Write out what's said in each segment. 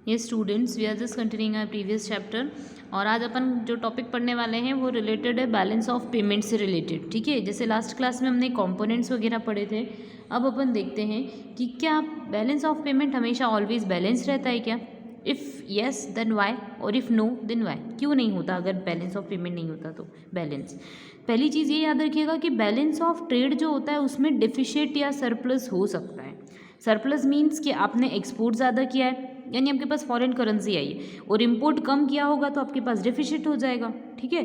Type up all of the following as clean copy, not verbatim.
ये students we are just continuing our previous chapter और आज अपन जो टॉपिक पढ़ने वाले हैं वो रिलेटेड है बैलेंस ऑफ पेमेंट से रिलेटेड। ठीक है, जैसे लास्ट क्लास में हमने कंपोनेंट्स वगैरह पढ़े थे, अब अपन देखते हैं कि क्या बैलेंस ऑफ पेमेंट हमेशा ऑलवेज बैलेंस रहता है क्या। इफ़ येस देन वाई और इफ़ नो देन वाई, क्यों नहीं होता अगर बैलेंस ऑफ पेमेंट नहीं होता तो बैलेंस। पहली चीज़ ये याद रखिएगा कि बैलेंस ऑफ ट्रेड जो होता है उसमें डिफिशिट या सरप्लस हो सकता है। सरप्लस मीन्स कि आपने एक्सपोर्ट ज़्यादा किया है यानी आपके पास फॉरेन करेंसी आई है और इंपोर्ट कम किया होगा तो आपके पास डेफिसिट हो जाएगा। ठीक है,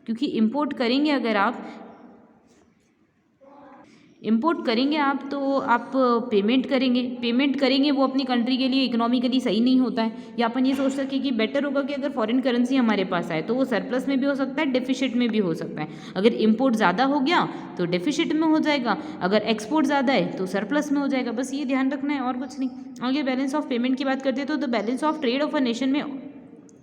क्योंकि इंपोर्ट करेंगे अगर आप तो आप पेमेंट करेंगे वो अपनी कंट्री के लिए इकोनॉमिकली सही नहीं होता है। या अपन ये सोच सकें कि बेटर होगा कि अगर फॉरेन करेंसी हमारे पास आए तो वो सरप्लस में भी हो सकता है, डेफिसिट में भी हो सकता है। अगर इंपोर्ट ज़्यादा हो गया तो डेफिसिट में हो जाएगा, अगर एक्सपोर्ट ज़्यादा है तो सरप्लस में हो जाएगा। बस ये ध्यान रखना है और कुछ नहीं। आगे बैलेंस ऑफ पेमेंट की बात करते हैं तो the balance of trade off a nation में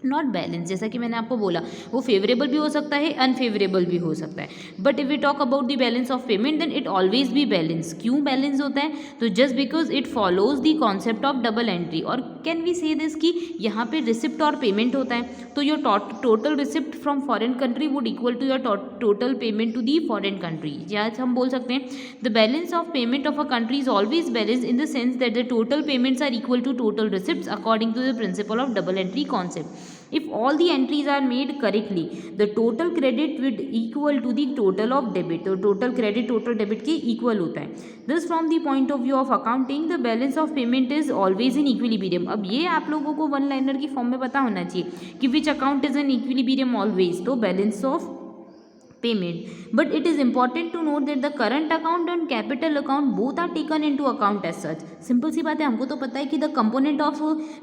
नॉट बैलेंस, जैसा कि मैंने आपको बोला वो फेवरेबल भी हो सकता है, अनफेवरेबल भी हो सकता है। But if we talk about the balance of payment then it always be balance. क्यों बैलेंस होता है? तो just because it follows the concept of double entry. और कैन वी से दिस कि यहाँ पे रिसिप्ट और पेमेंट होता है तो your total receipt from foreign country would equal to your total payment to the foreign country. या हम बोल सकते हैं the balance of payment of a country is always balance in the sense that the total payments are equal to total receipts according to the principle of double entry concept. If all the entries are made correctly, the total credit would equal to the total of debit. तो total credit total debit के equal होता है। Thus from the point of view of accounting, the balance of payment is always in equilibrium. अब ये आप लोगों को one liner की फॉर्म में पता होना चाहिए कि which account is in equilibrium always, तो balance of payment. But it is important to note that the current account and capital account both are taken into account as such. Simple सी बात है, हमको तो पता है कि the component of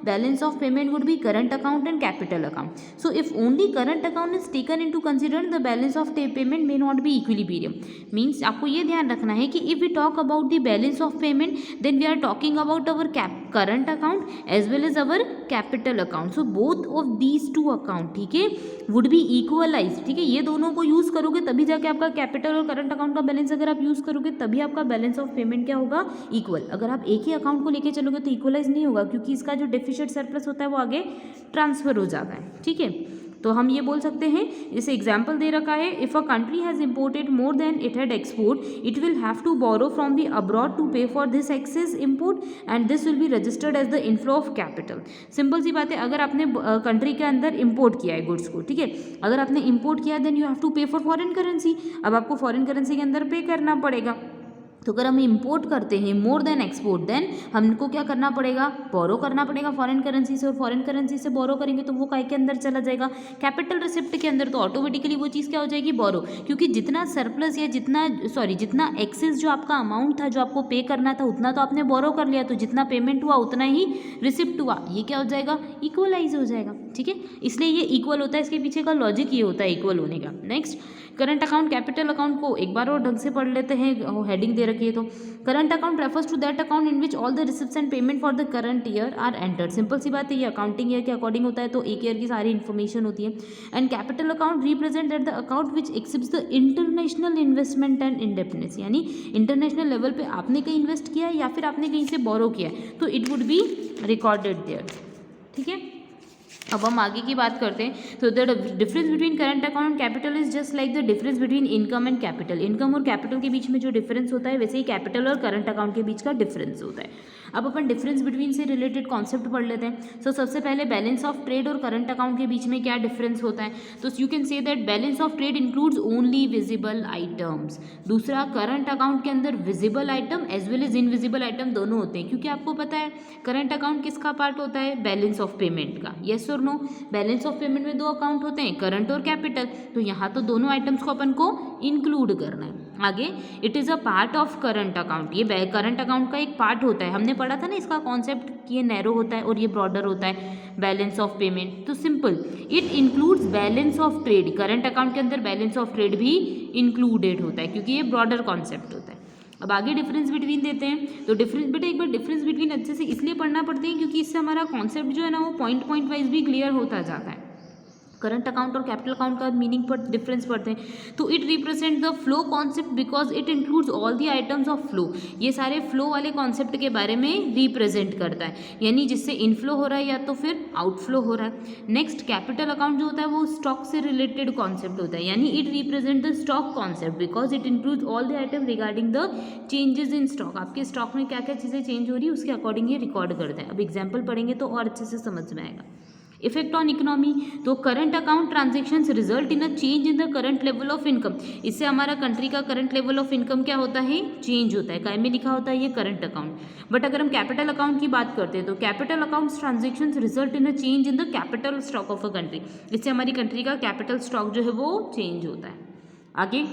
balance of payment would be current account and capital account. So if only current account is taken into consideration, the balance of payment may not be equilibrium. Means आपको ये ध्यान रखना है कि if we talk about the balance of payment, then we are talking about our current account as well as our capital account. So both of these two account, ठीक है, would be equalized. ठीक है, ये दोनों को use करोगे तभी जाके आपका कैपिटल और करंट अकाउंट का बैलेंस अगर आप यूज करोगे तभी आपका बैलेंस ऑफ पेमेंट क्या होगा? इक्वल। अगर आप एक ही अकाउंट को लेके चलोगे तो इक्वलाइज नहीं होगा क्योंकि इसका जो डेफिसिट सरप्लस होता है वो आगे ट्रांसफर हो जाता है। ठीक है, तो हम ये बोल सकते हैं, जैसे एग्जाम्पल दे रखा है, if a country has imported more than it had export it will have to borrow from the abroad to pay for this excess import and this will be registered as the inflow of capital. Simple सी बात है, अगर आपने country के अंदर import किया है goods को, ठीक है, अगर आपने इंपोर्ट किया then you have to pay for foreign currency. अब आपको फॉरेन करेंसी के अंदर पे करना पड़ेगा। तो अगर हम इंपोर्ट करते हैं मोर देन एक्सपोर्ट देन हमको क्या करना पड़ेगा? बोरो करना पड़ेगा फॉरेन करेंसी से, और फॉरेन करेंसी से बोरो करेंगे तो वो काय के अंदर चला जाएगा? कैपिटल रिसिप्ट के अंदर। तो ऑटोमेटिकली वो चीज़ क्या हो जाएगी? बोरो। क्योंकि जितना सरप्लस या जितना एक्सेस जो आपका अमाउंट था जो आपको पे करना था उतना तो आपने बोरो कर लिया, तो जितना पेमेंट हुआ उतना ही रिसिप्ट हुआ। ये क्या हो जाएगा? इक्वलाइज हो जाएगा। ठीक है, इसलिए ये इक्वल होता है, इसके पीछे का लॉजिक ये होता है इक्वल होने का। Next, current account capital account को एक बार और ढंग से पढ़ लेते हैं, हेडिंग दे रखी है। तो current account refers to that account in which all the receipts and payment for the current year are entered. Simple सी बात है, ये अकाउंटिंग ईयर के अकॉर्डिंग होता है तो एक ईयर की सारी इन्फॉर्मेशन होती है। And capital account represent that the account which accepts the international investment and indebtedness, यानी इंटरनेशनल लेवल पे आपने कहीं इन्वेस्ट किया है या फिर आपने कहीं से बोरो किया है तो it would be recorded there. ठीक है, अब हम आगे की बात करते हैं। तो the difference between current account and capital is just like the difference between income and capital. Income और कैपिटल के बीच में जो डिफरेंस होता है वैसे ही कैपिटल और करंट अकाउंट के बीच का डिफरेंस होता है। अब अपन डिफरेंस बिटवीन से रिलेटेड कॉन्सेप्ट पढ़ लेते हैं। सो सबसे पहले बैलेंस ऑफ ट्रेड और करंट अकाउंट के बीच में क्या डिफरेंस होता है? तो you can say that balance of trade includes only visible items. दूसरा, करंट अकाउंट के अंदर visible item as well as invisible item दोनों होते हैं, क्योंकि आपको पता है करंट अकाउंट किसका पार्ट होता है? बैलेंस ऑफ पेमेंट का। येस और नो? बैलेंस ऑफ पेमेंट में दो अकाउंट होते हैं, करंट और कैपिटल, तो यहाँ तो दोनों आइटम्स को अपन को इंक्लूड करना है। आगे, it is a part of current account. ये करंट अकाउंट का एक पार्ट होता है। हमने पढ़ा था ना इसका कॉन्सेप्ट कि ये नैरो होता है और ये ब्रॉडर होता है बैलेंस ऑफ पेमेंट। तो simple, it includes balance of trade. Current account के अंदर बैलेंस ऑफ ट्रेड भी इंक्लूडेड होता है क्योंकि ये ब्रॉडर कॉन्सेप्ट होता है। अब आगे डिफरेंस बिटवीन देते हैं। तो डिफरेंस बेटा एक बार डिफरेंस बिटवीन अच्छे से इसलिए पढ़ना पड़ते हैं क्योंकि इससे हमारा कॉन्सेप्ट जो है ना वो पॉइंट वाइज भी क्लियर होता जाता है। करंट अकाउंट और कैपिटल अकाउंट का मीनिंग पर डिफरेंस पड़ते हैं। तो it represent the flow concept because it includes all the items of flow. ये सारे फ्लो वाले कॉन्सेप्ट के बारे में रिप्रेजेंट करता है, यानी जिससे इनफ्लो हो रहा है या तो फिर आउटफ्लो हो रहा है। नेक्स्ट कैपिटल अकाउंट जो होता है वो स्टॉक से रिलेटेड कॉन्सेप्ट होता है, यानी it represent the stock concept because it includes all the item regarding the changes in stock. आपके स्टॉक में क्या क्या चीज़ें चेंज हो रही है उसके अकॉर्डिंग ये रिकॉर्ड करता है। अब एग्जाम्पल पढ़ेंगे तो और अच्छे से समझ में आएगा। इफेक्ट ऑन इकोनॉमी, तो current account transactions result in a change in the current level of income. इससे हमारा कंट्री का करंट लेवल ऑफ इनकम क्या होता है, चेंज होता है। काय में लिखा होता है ये करंट अकाउंट। बट अगर हम कैपिटल अकाउंट की बात करते हैं तो capital accounts transactions result in a change in the capital stock of a country. इससे हमारी कंट्री का कैपिटल स्टॉक जो है वो चेंज होता है। आगे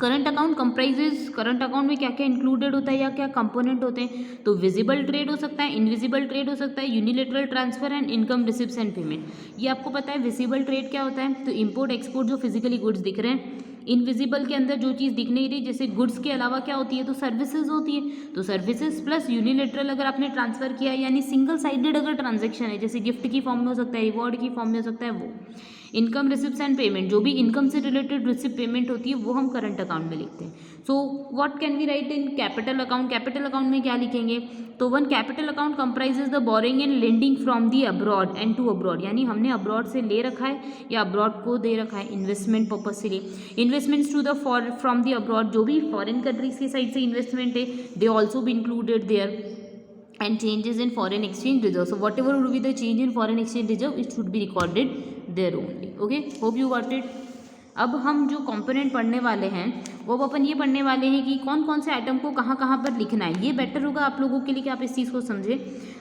current account comprises, current account में क्या क्या इंक्लूडेड होता है या क्या कंपोनेंट होते हैं, तो विजिबल ट्रेड हो सकता है, इनविजिबल ट्रेड हो सकता है, unilateral transfer and income receipts and payment. ये आपको पता है विजिबल ट्रेड क्या होता है, तो इंपोर्ट एक्सपोर्ट जो फिजिकली गुड्स दिख रहे हैं। इनविजिबल के अंदर जो चीज़ दिख नहीं रही, जैसे गुड्स के अलावा क्या होती है, तो सर्विसेज होती है। तो सर्विसेज प्लस यूनिलेटरल अगर आपने ट्रांसफर किया यानी सिंगल साइडेड अगर ट्रांजेक्शन है, जैसे गिफ्ट की फॉर्म में हो सकता है, रिवॉर्ड की फॉर्म में हो सकता है वो। इनकम रिसिप्ट्स एंड पेमेंट, जो भी इनकम से रिलेटेड रिसिप्ट पेमेंट होती है वो हम करंट अकाउंट में लिखते हैं। So what can we write in capital account, capital account में क्या लिखेंगे, तो one capital account comprises the borrowing and lending from the abroad and to abroad, यानी हमने अब्रॉड से ले रखा है या अब्रॉड को दे रखा है इन्वेस्टमेंट पर्पज से लिए। Investments to the from the abroad, जो भी फॉरेन कंट्रीज की साइड से इन्वेस्टमेंट है they also be included there. and changes in foreign exchange reserve, so whatever would be the change in foreign exchange reserve it should be recorded there only. Okay, hope you got it. अब हम जो component पढ़ने वाले हैं वो अपन ये पढ़ने वाले हैं कि कौन कौन से आइटम को कहाँ कहाँ पर लिखना है। ये बेटर होगा आप लोगों के लिए कि आप इस चीज़ को समझें।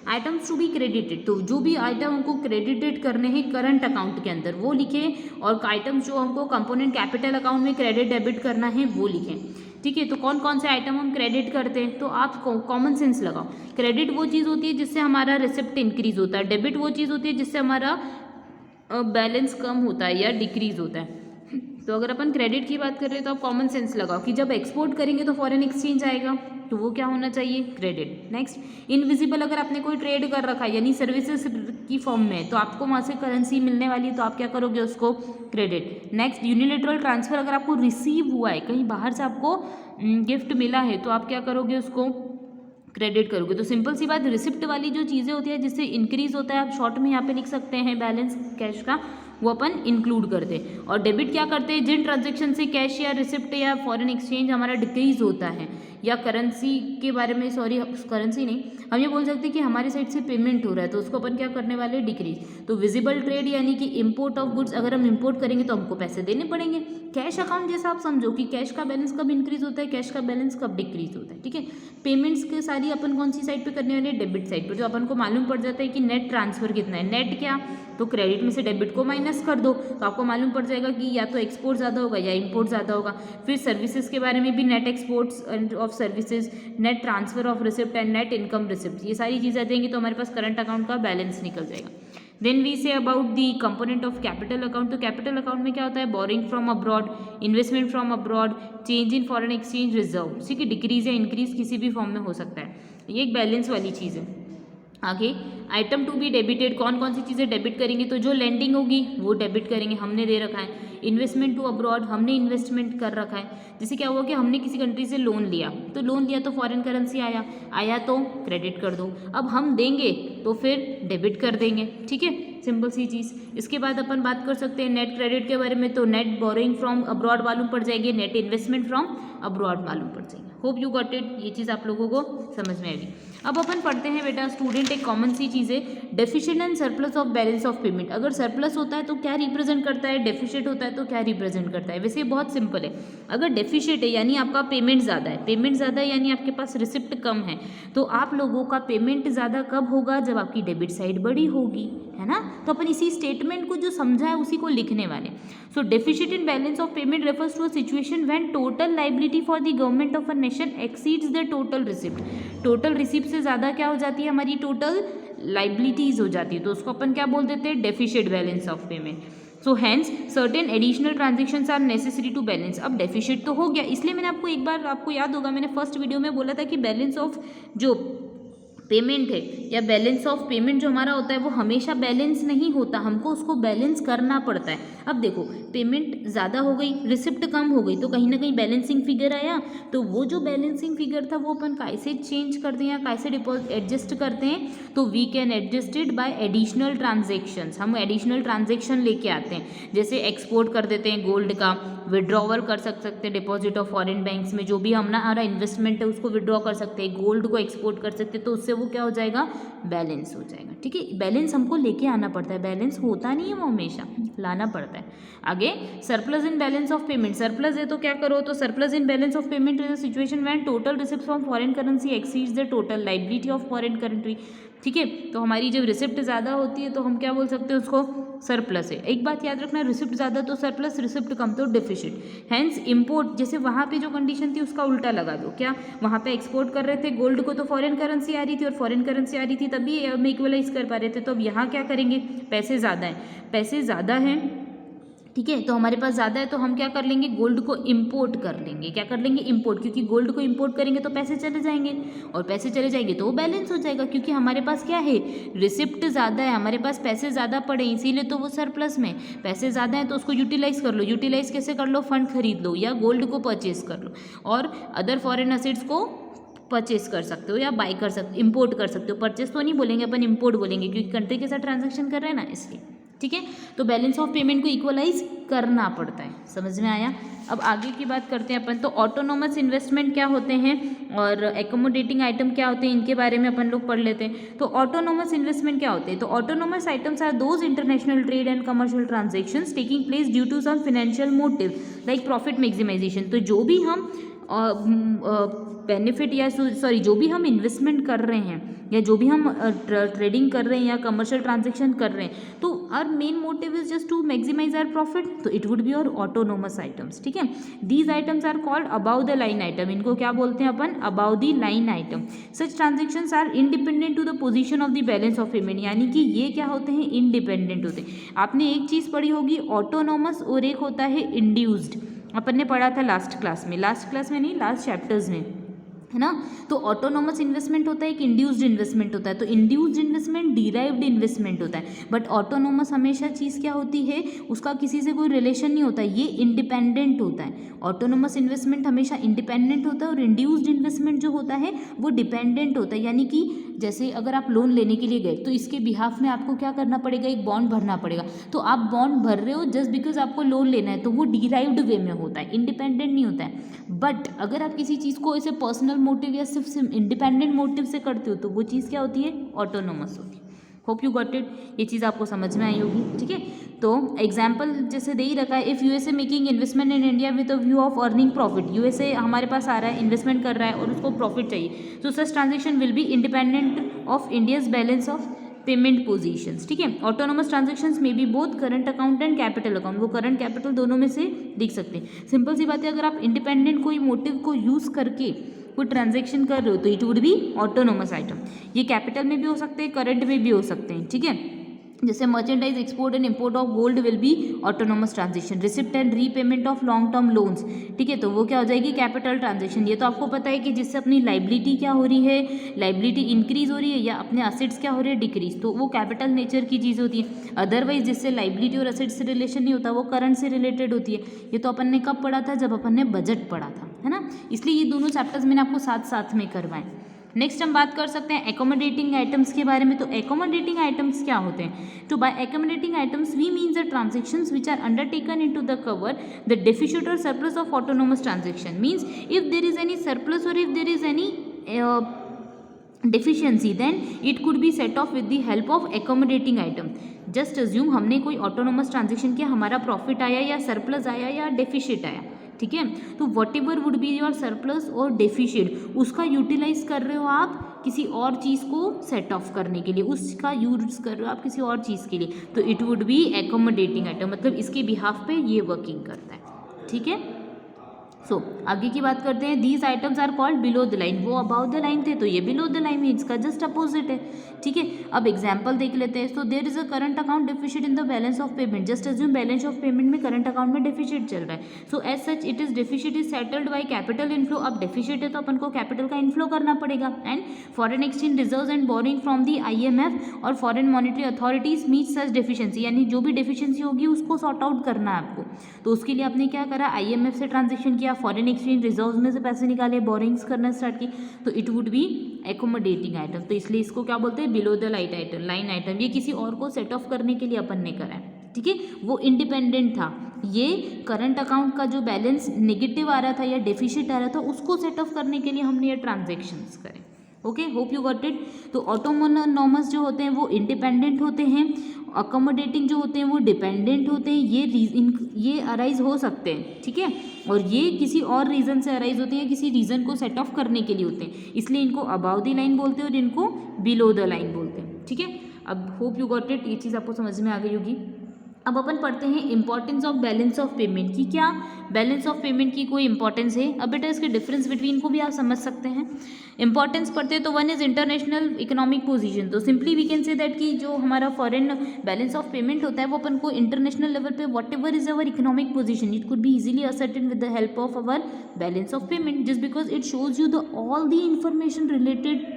आइटम्स टू बी क्रेडिटेड, तो जो भी आइटम हमको क्रेडिटेड करने हैं करंट अकाउंट के अंदर वो लिखें, और आइटम्स जो हमको कंपोनेंट कैपिटल अकाउंट में क्रेडिट डेबिट करना है वो लिखें। ठीक है, तो कौन कौन से आइटम हम क्रेडिट करते हैं, तो आप कॉमन सेंस लगाओ। क्रेडिट वो चीज़ होती है जिससे हमारा रिसिप्ट इंक्रीज होता है, डेबिट वो चीज़ होती है जिससे हमारा बैलेंस कम होता है या डिक्रीज होता है। तो अगर अपन क्रेडिट की बात कर रहे हैं तो आप कॉमन सेंस लगाओ कि जब एक्सपोर्ट करेंगे तो फॉरेन एक्सचेंज आएगा, तो वो क्या होना चाहिए, क्रेडिट। नेक्स्ट इनविजिबल, अगर आपने कोई ट्रेड कर रखा है यानी सर्विसेज की फॉर्म में, तो आपको वहाँ से करेंसी मिलने वाली है तो आप क्या करोगे उसको, क्रेडिट। नेक्स्ट यूनिलेटरल ट्रांसफर, अगर आपको रिसीव हुआ है कहीं बाहर से आपको गिफ्ट मिला है तो आप क्या करोगे उसको क्रेडिट करोगे। तो सिंपल सी बात, रिसिप्ट वाली जो चीज़ें होती है जिससे इंक्रीज होता है, आप शॉर्ट में यहाँ पे लिख सकते हैं बैलेंस कैश का, वो अपन इंक्लूड करते हैं। और डेबिट क्या करते हैं, जिन ट्रांजेक्शन से कैश या रिसिप्ट या फॉरेन एक्सचेंज हमारा डिक्रीज होता है या करेंसी के बारे में, सॉरी करेंसी नहीं, हम ये बोल सकते हैं कि हमारी साइड से पेमेंट हो रहा है तो उसको अपन क्या करने वाले, डिक्रीज। तो विजिबल ट्रेड यानी कि इंपोर्ट ऑफ गुड्स, अगर हम इंपोर्ट करेंगे तो हमको पैसे देने पड़ेंगे। कैश अकाउंट जैसा आप समझो कि कैश का बैलेंस कब इंक्रीज होता है, कैश का बैलेंस कब डिक्रीज होता है। ठीक है, पेमेंट्स के सारी अपन कौन सी साइड पे करने वाले, डेबिट साइड पर, जो अपन को मालूम पड़ जाता है कि नेट ट्रांसफर कितना है। नेट क्या, तो क्रेडिट में से डेबिट को माइनस कर दो तो आपको मालूम पड़ जाएगा कि या तो एक्सपोर्ट ज़्यादा होगा या इंपोर्ट ज़्यादा होगा। फिर सर्विसेज के बारे में भी, net exports of services, net transfer of receipt and net income receipt, ये सारी चीज़ें आ जाएंगी तो हमारे पास करंट अकाउंट का बैलेंस निकल जाएगा। Then we say about the component of capital account, तो कैपिटल अकाउंट में क्या होता है, borrowing from abroad, investment from abroad, change in foreign exchange reserve, ठीक है, डिक्रीज या इंक्रीज किसी भी फॉर्म में हो सकता है, ये एक बैलेंस वाली चीज़ है। आगे आइटम टू बी डेबिटेड, कौन कौन सी चीज़ें डेबिट करेंगे, तो जो लेंडिंग होगी वो डेबिट करेंगे, हमने दे रखा है। इन्वेस्टमेंट टू अब्रॉड, हमने इन्वेस्टमेंट कर रखा है, जैसे क्या हुआ कि हमने किसी कंट्री से लोन लिया, तो लोन लिया तो फॉरेन करेंसी आया तो क्रेडिट कर दो, अब हम देंगे तो फिर डेबिट कर देंगे। ठीक है, सिंपल सी चीज़। इसके बाद अपन बात कर सकते हैं नेट क्रेडिट के बारे में, तो नेट बोरिंग फ्रॉम अब्रॉड मालूम पड़ जाएगी, नेट इन्वेस्टमेंट फ्रॉम अब्रॉड मालूम पड़ जाएगी। होप यू गॉट इट, ये चीज़ आप लोगों को समझ में आएगी। अब अपन पढ़ते हैं बेटा स्टूडेंट एक कॉमन सी चीज़ है, deficient and surplus of balance of payment. अगर सरप्लस होता है तो क्या रिप्रेजेंट करता है, डेफिशिएंट होता है तो क्या रिप्रेजेंट करता है। वैसे ये बहुत सिंपल है, अगर डेफिशिएंट है यानी आपका पेमेंट ज़्यादा है, पेमेंट ज़्यादा है यानी आपके पास रिसिप्ट कम है, तो आप लोगों का पेमेंट ज़्यादा कब होगा, जब आपकी डेबिट साइड बड़ी होगी, है ना। तो अपन इसी स्टेटमेंट को जो समझा है उसी को लिखने वाले। So deficient in balance of payment refers to a situation when total liability for the government of a nation exceeds the total receipt. Total receipt से ज़्यादा क्या हो जाती है, हमारी टोटल लायबिलिटीज हो जाती है, तो उसको अपन क्या बोल देते हैं, deficient balance of payment. So hence certain additional transactions are necessary to balance. अब डेफिशिएंट तो हो गया, इसलिए मैंने आपको एक बार, आपको याद होगा मैंने फर्स्ट वीडियो में बोला था कि बैलेंस ऑफ जो पेमेंट है या बैलेंस ऑफ पेमेंट जो हमारा होता है वो हमेशा बैलेंस नहीं होता, हमको उसको बैलेंस करना पड़ता है। अब देखो पेमेंट ज़्यादा हो गई, रिसिप्ट कम हो गई, तो कहीं ना कहीं बैलेंसिंग फिगर आया, तो वो जो बैलेंसिंग फिगर था वो अपन कैसे चेंज करते हैं या कैसे डिपॉजिट एडजस्ट करते हैं, तो we can adjust it by additional transactions. हम एडिशनल ट्रांजेक्शन लेके आते हैं, जैसे एक्सपोर्ट कर देते हैं गोल्ड का, विड्रॉवल कर सकते हैं डिपॉजिट ऑफ फॉरेन बैंक्स में, जो भी हमारा इन्वेस्टमेंट है उसको विड्रॉ कर सकते हैं, गोल्ड को एक्सपोर्ट कर सकते हैं, तो उससे वो क्या हो जाएगा, बैलेंस हो जाएगा। ठीक है, बैलेंस हमको लेके आना पड़ता है, बैलेंस होता नहीं है वो, हमेशा लाना पड़ता है। आगे surplus in balance of payment, surplus है तो क्या करो, तो surplus in balance of payment is a situation when total receipt from foreign currency exceeds the total liability of foreign country. ठीक है, तो हमारी जब रिसिप्ट ज़्यादा होती है तो हम क्या बोल सकते हैं उसको, सरप्लस है। एक बात याद रखना, रिसिप्ट ज़्यादा तो सरप्लस, रिसिप्ट कम तो डिफिसिट। हैंस इंपोर्ट, जैसे वहाँ पे जो कंडीशन थी उसका उल्टा लगा दो, क्या वहाँ पे एक्सपोर्ट कर रहे थे गोल्ड को तो फॉरेन करेंसी आ रही थी और फॉरेन करेंसी आ रही थी तभी हम इक्वलाइज कर पा रहे थे, तो अब यहाँ क्या करेंगे, पैसे ज़्यादा हैं, पैसे ज़्यादा हैं, ठीक है, तो हमारे पास ज़्यादा है तो हम क्या कर लेंगे, गोल्ड को इंपोर्ट कर लेंगे। क्या कर लेंगे, इंपोर्ट, क्योंकि गोल्ड को इंपोर्ट करेंगे तो पैसे चले जाएंगे, और पैसे चले जाएंगे तो वो बैलेंस हो जाएगा, क्योंकि हमारे पास क्या है, रिसिप्ट ज़्यादा है, हमारे पास पैसे ज़्यादा पड़े, इसीलिए तो वो सरप्लस में, पैसे ज़्यादा है तो उसको यूटिलाइज कर लो। यूटिलाइज कैसे कर लो, फंड खरीद लो या गोल्ड को परचेज कर लो, और अदर फॉरेन असेट्स को परचेस कर सकते हो या बाई कर सकते, इंपोर्ट कर सकते हो। परचेस तो नहीं बोलेंगे अपन, इंपोर्ट बोलेंगे, क्योंकि कंट्री के साथ ट्रांजैक्शन कर रहे हैं ना, इसलिए। ठीक है, तो बैलेंस ऑफ पेमेंट को इक्वलाइज करना पड़ता है, समझ में आया। अब आगे की बात करते हैं अपन, तो ऑटोनोमस इन्वेस्टमेंट क्या होते हैं और एकोमोडेटिंग आइटम क्या होते हैं, इनके बारे में अपन लोग पढ़ लेते हैं। तो ऑटोनोमस इन्वेस्टमेंट क्या होते हैं, तो autonomous items are those international trade and commercial transactions taking place due to some financial motive like profit maximisation. तो जो भी हम बेनिफिट या सॉरी जो भी हम इन्वेस्टमेंट कर रहे हैं या जो भी हम ट्रेडिंग कर रहे हैं या कमर्शियल ट्रांजेक्शन कर रहे हैं, तो our main motive is just to maximise our profit, so it would be our autonomous items. ठीक है, these items are called above the line item, इनको क्या बोलते हैं अपन, above the line item. Such transactions are independent to the position of the balance of payment, यानी कि ये क्या होते हैं, इंडिपेंडेंट होते हैं। आपने एक चीज़ पढ़ी होगी ऑटोनोमस और एक होता है इंड्यूस्ड, अपन ने पढ़ा था लास्ट क्लास में नहीं, लास्ट चैप्टर्स में, है ना। तो ऑटोनोमस इन्वेस्टमेंट होता है, एक इंड्यूस्ड इन्वेस्टमेंट होता है। तो इंड्यूस्ड इन्वेस्टमेंट डिराइव्ड इन्वेस्टमेंट होता है, बट ऑटोनोमस हमेशा चीज़ क्या होती है, उसका किसी से कोई रिलेशन नहीं होता है, ये इंडिपेंडेंट होता है। ऑटोनोमस इन्वेस्टमेंट हमेशा इंडिपेंडेंट होता है और इंड्यूस्ड इन्वेस्टमेंट जो होता है वो डिपेंडेंट होता है, यानी कि जैसे अगर आप लोन लेने के लिए गए तो इसके बिहाफ में आपको क्या करना पड़ेगा, एक बॉन्ड भरना पड़ेगा। तो आप बॉन्ड भर रहे हो जस्ट बिकॉज आपको लोन लेना है, तो वो डिराइव्ड वे में होता है, इंडिपेंडेंट नहीं होता है। बट अगर आप किसी चीज़ को ऐसे पर्सनल मोटिव या सिर्फ इंडिपेंडेंट मोटिव से करते हो तो वो चीज़ क्या होती है, ऑटोनोमस होती है। होप यू गॉट इट, ये चीज़ आपको समझ में आई होगी। ठीक है, तो एग्जाम्पल जैसे दे ही रखा है, if USA making investment in India with a view of earning profit, USA हमारे पास आ रहा है, इन्वेस्टमेंट कर रहा है और उसको प्रॉफिट चाहिए, तो such transaction will be independent of India's balance of payment positions. ठीक है, ऑटोनोमस ट्रांजेक्शंस में भी both current account and capital account, वो करंट कैपिटल दोनों में से दिख सकते हैं। सिंपल सी बात है, अगर आप इंडिपेंडेंट कोई मोटिव को यूज़ करके कोई ट्रांजेक्शन कर रहे हो तो it would B autonomous item. ये कैपिटल में भी हो सकते हैं, करंट में भी हो सकते हैं। ठीक है, जैसे merchandise export and import of gold will be autonomous transaction, receipt and repayment of long term loans, ठीक है, तो वो क्या हो जाएगी, कैपिटल ट्रांजेक्शन। ये तो आपको पता है कि जिससे अपनी लाइबिलिटी क्या हो रही है, लाइबिलिटी इंक्रीज हो रही है या अपने असेट्स क्या हो रहे हैं, डिक्रीज, तो वो कैपिटल नेचर की चीज़ होती है। अदरवाइज जिससे लाइबिलिटी और असेट्स से रिलेशन नहीं होता वो करंट से रिलेटेड होती है। ये तो अपन ने कब पढ़ा था, जब अपन ने बजट पढ़ा था, है ना, इसलिए ये दोनों चैप्टर्स मैंने आपको साथ साथ में करवाएं। नेक्स्ट हम बात कर सकते हैं एकोमोडेटिंग आइटम्स के बारे में। तो एकोमोडेटिंग आइटम्स क्या होते हैं, तो by accommodating items we means the transactions which are undertaken into the cover the deficit or surplus of autonomous transaction, means if there is any surplus or if there is any deficiency then it could be set off with the help of accommodating item। Just assume हमने कोई autonomous transaction किया, हमारा profit आया या surplus आया या deficit आया, ठीक है, तो whatever would be your surplus और डेफिशिट, उसका यूटिलाइज कर रहे हो आप किसी और चीज़ को सेट ऑफ करने के लिए, उसका यूज कर रहे हो आप किसी और चीज़ के लिए, तो it would B accommodating item, मतलब इसके बिहाफ पे ये वर्किंग करता है। ठीक है, सो आगे की बात करते हैं। These items are called below the line, वो अबाउ द लाइन थे तो ये बिलो द लाइन है, इसका जस्ट अपोजिट है। ठीक है, अब एग्जाम्पल देख लेते हैं। So there is a current account deficit in the balance of payment, just assume balance of payment में करंट अकाउंट में डेफिसिट चल रहा है। So as such it is deficit is settled by capital inflow. अब deficit है तो अपन को कैपिटल का इनफ्लो करना पड़ेगा। And foreign exchange reserves and borrowing from the IMF और foreign monetary authorities meet such deficiency, यानी जो भी डेफिशिएंसी होगी उसको सॉर्ट आउट करना है आपको। तो उसके लिए आपने क्या करा, IMF से ट्रांजेक्शन किया, फॉरेन एक्सचेंज रिजर्व्स में से पैसे निकाले, बोरिंग्स करना स्टार्ट की, तो it would B accommodating item. तो इसलिए इसको क्या बोलते हैं, बिलो द लाइन आइटम। ये किसी और को सेट ऑफ करने के लिए अपन ने करा है, ठीक है, वो इंडिपेंडेंट था। ये करंट अकाउंट का जो बैलेंस नेगेटिव आ रहा था या डेफिसिट आ रहा था उसको सेट ऑफ करने के लिए हमने ये ट्रांजेक्शन्स करे। Okay, hope you got it. तो ऑटोनॉमस जो होते हैं वो इंडिपेंडेंट होते हैं, अकोमोडेटिंग जो होते हैं वो डिपेंडेंट होते हैं। ये अराइज हो सकते हैं, ठीक है, और ये किसी और रीज़न से अराइज होते हैं, किसी रीज़न को सेट ऑफ करने के लिए होते हैं, इसलिए इनको अबाव द लाइन बोलते हैं और इनको बिलो द लाइन बोलते हैं, ठीक है। अब होप यू गॉट इट, ये चीज़ आपको समझ में आ गई होगी। अब अपन पढ़ते हैं importance of balance of payment की। क्या बैलेंस ऑफ पेमेंट की कोई इंपॉर्टेंस है? अब बेटा इसके डिफरेंस बिटवीन को भी आप समझ सकते हैं। इंपॉर्टेंस पढ़ते हैं तो one is international economic position. तो simply we can say that कि जो हमारा फॉरेन बैलेंस ऑफ पेमेंट होता है वो अपन को इंटरनेशनल लेवल पे what ever is our economic position it could be easily ascertain with the help of our balance of payment, just because it shows you the all the information related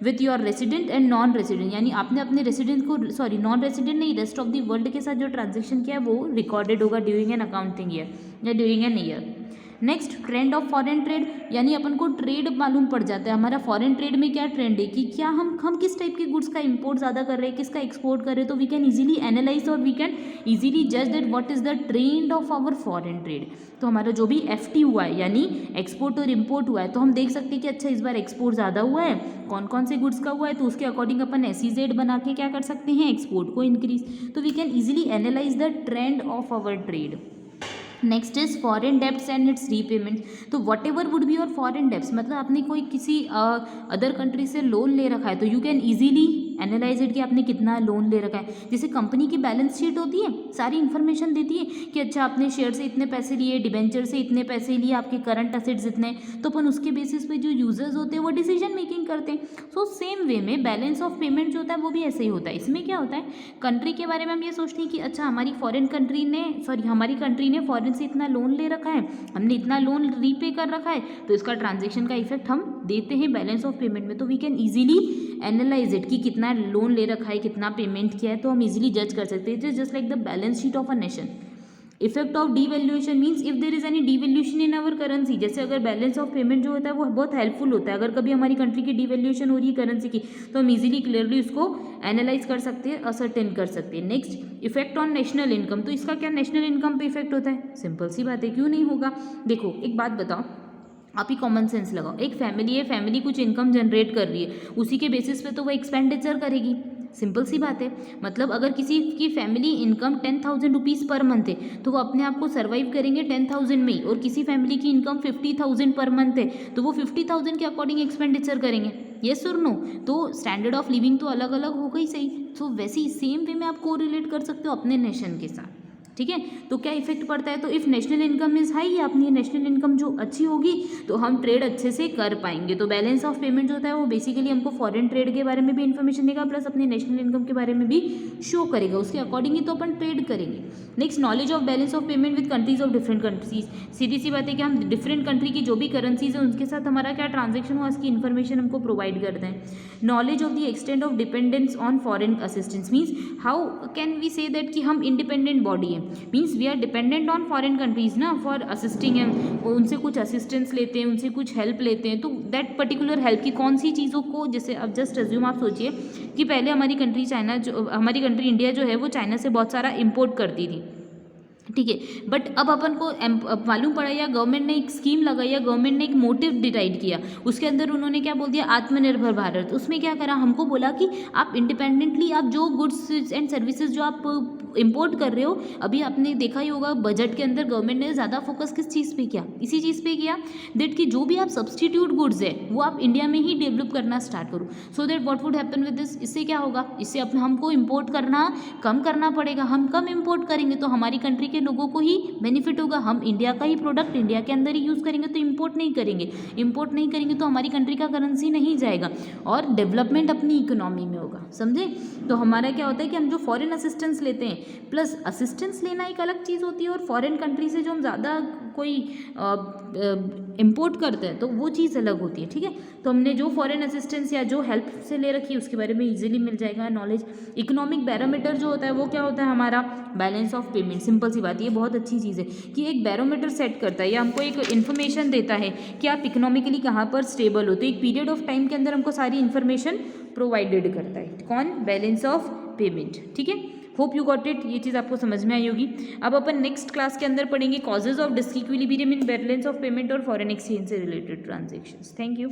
with your resident and non resident, यानी आपने अपने resident को, sorry non resident नहीं, rest of the world के साथ जो transaction किया है वो रिकॉर्डेड होगा ड्यूरिंग एन अकाउंटिंग ईयर या during an year. Next, trend of foreign trade, यानी अपन को ट्रेड मालूम पड़ जाता है हमारा फॉरेन ट्रेड में क्या ट्रेंड है, कि क्या हम किस टाइप के गुड्स का इंपोर्ट ज़्यादा कर रहे हैं, किसका एक्सपोर्ट कर रहे हैं। तो वी कैन इजीली एनालाइज और वी कैन इजीली जज that what is the trend of our foreign trade. तो हमारा जो भी FT हुआ है यानी एक्सपोर्ट और इम्पोर्ट हुआ है, तो हम देख सकते हैं कि अच्छा इस बार एक्सपोर्ट ज़्यादा हुआ है, कौन कौन से गुड्स का हुआ है, तो उसके अकॉर्डिंग अपन SEZ बना के क्या कर सकते हैं, एक्सपोर्ट को इंक्रीज। तो we can easily analyse the trend of our trade. Next is foreign debts and its repayment. तो whatever would be your foreign debts, मतलब आपने कोई किसी अदर कंट्री से लोन ले रखा है तो you can easily analyse it कि आपने कितना लोन ले रखा है। जैसे कंपनी की बैलेंस शीट होती है, सारी इन्फॉर्मेशन देती है कि अच्छा आपने शेयर से इतने पैसे लिए, डिबेंचर से इतने पैसे लिए, आपके करंट असेट्स इतने, तो अपन उसके बेसिस पे जो यूजर्स होते हैं वो डिसीजन मेकिंग करते हैं। सो सेम वे में बैलेंस ऑफ पेमेंट जो होता है वो भी ऐसे ही होता है। इसमें क्या होता है, कंट्री के बारे में हम ये सोचते हैं कि अच्छा हमारी कंट्री ने फॉरेन से इतना लोन ले रखा है, हमने इतना लोन रीपे कर रखा है, तो इसका ट्रांजेक्शन का इफेक्ट हम देते हैं बैलेंस ऑफ पेमेंट में। तो we can easily analyse it कि कितना लोन ले रखा है, कितना पेमेंट किया है, तो हम इजीली जज कर सकते हैं। Just like the balance sheet of a nation. Effect of devaluation means if there is any devaluation in our currency, जैसे अगर बैलेंस ऑफ पेमेंट जो होता है वो बहुत हेल्पफुल होता है। अगर कभी हमारी कंट्री की डीवैल्यूएशन हो रही है करेंसी की, तो हम इजीली क्लियरली उसको एनालाइज कर सकते हैं, असर्टेन कर सकते हैं। Next, effect on national income. तो इसका क्या नेशनल इनकम पे इफेक्ट होता है? सिंपल सी बात है, क्यों नहीं होगा। देखो एक बात बताओ, आप ही कॉमन सेंस लगाओ, एक फैमिली है, फैमिली कुछ इनकम जनरेट कर रही है, उसी के बेसिस पे तो वो एक्सपेंडिचर करेगी, सिंपल सी बात है। मतलब अगर किसी की family income 10,000 rupees per month है तो वो अपने आप को सर्वाइव करेंगे 10,000 में ही, और किसी फैमिली की इनकम 50,000 पर मंथ है तो वो 50,000 के अकॉर्डिंग एक्सपेंडिचर करेंगे, येस और नो। तो स्टैंडर्ड ऑफ लिविंग तो अलग अलग हो गई, सही। तो वैसे ही सेम वे में आप कोरिलेट कर सकते हो अपने नेशन के साथ, ठीक है। तो क्या इफेक्ट पड़ता है, तो if national income is high, अपनी नेशनल इनकम जो अच्छी होगी तो हम ट्रेड अच्छे से कर पाएंगे। तो बैलेंस ऑफ पेमेंट जो होता है वो बेसिकली हमको फॉरेन ट्रेड के बारे में भी इन्फॉर्मेशन देगा, प्लस अपनी नेशनल इनकम के बारे में भी शो करेगा, उसके अकॉर्डिंग ही तो अपन ट्रेड करेंगे। Next, knowledge of balance of payment with countries of different countries. सीधी सी बात है कि हम डिफरेंट कंट्री की जो भी करेंसीज है उनके साथ हमारा क्या ट्रांजेक्शन हुआ इसकी इन्फॉर्मेशन हमको प्रोवाइड करते हैं। Knowledge of the extent of dependence on foreign assistance means how can we say that कि हम इंडिपेंडेंट बॉडी है, means we are dependent on foreign countries ना फॉर असिस्टिंग एम, उनसे कुछ असिस्टेंस लेते हैं, उनसे कुछ हेल्प लेते हैं। तो दैट पर्टिकुलर हेल्प की कौन सी चीज़ों को, जैसे अब जस्ट अज्यूम आप सोचिए कि पहले हमारी कंट्री इंडिया जो है वो चाइना से बहुत सारा इम्पोर्ट करती थी, ठीक है। बट अब अपन को मालूम पड़ा या गवर्नमेंट ने एक स्कीम लगाई या गवर्नमेंट ने एक मोटिव डिसाइड किया, उसके अंदर उन्होंने क्या बोल दिया, आत्मनिर्भर भारत। उसमें क्या करा, हमको बोला कि आप इंडिपेंडेंटली आप जो गुड्स एंड सर्विसेज जो आप इम्पोर्ट कर रहे हो, अभी आपने देखा ही होगा बजट के अंदर गवर्नमेंट ने ज़्यादा फोकस किस चीज़ पे किया, इसी चीज़ पे किया दैट कि जो भी आप सब्सटीट्यूट गुड्स है वो आप इंडिया में ही डेवलप करना स्टार्ट करो, so that what would happen with this, इससे क्या होगा, इससे हमको इम्पोर्ट करना कम करना पड़ेगा, हम कम इम्पोर्ट करेंगे तो हमारी कंट्री के लोगों को ही बेनिफिट होगा, हम इंडिया का ही प्रोडक्ट इंडिया के अंदर ही यूज़ करेंगे, तो इम्पोर्ट नहीं करेंगे तो हमारी कंट्री का करेंसी नहीं जाएगा और डेवलपमेंट अपनी इकोनॉमी में होगा, समझे। तो हमारा क्या होता है कि हम जो फॉरेन असिस्टेंस लेते हैं, प्लस असिस्टेंस लेना एक अलग चीज़ होती है और फॉरेन कंट्री से जो हम ज़्यादा कोई इम्पोर्ट करते हैं तो वो चीज़ अलग होती है, ठीक है। तो हमने जो फॉरेन असिस्टेंस या जो हेल्प से ले रखी है उसके बारे में इजीली मिल जाएगा नॉलेज। इकोनॉमिक बैरोमीटर जो होता है वो क्या होता है हमारा, बैलेंस ऑफ पेमेंट, सिंपल सी बात, ये बहुत अच्छी चीज़ है कि एक बैरोमीटर सेट करता है या हमको एक इन्फॉर्मेशन देता है कि आप इकोनॉमिकली कहाँ पर स्टेबल हो, तो एक पीरियड ऑफ टाइम के अंदर हमको सारी इन्फॉर्मेशन प्रोवाइडेड करता है, कौन, बैलेंस ऑफ पेमेंट, ठीक है। होप यू गॉट इट, ये चीज़ आपको समझ में आई होगी। अब अपन नेक्स्ट क्लास के अंदर पढ़ेंगे causes of disequilibrium in balance of payment और फॉरेन एक्सचेंज से रिलेटेड ट्रांजेक्शंस। Thank you.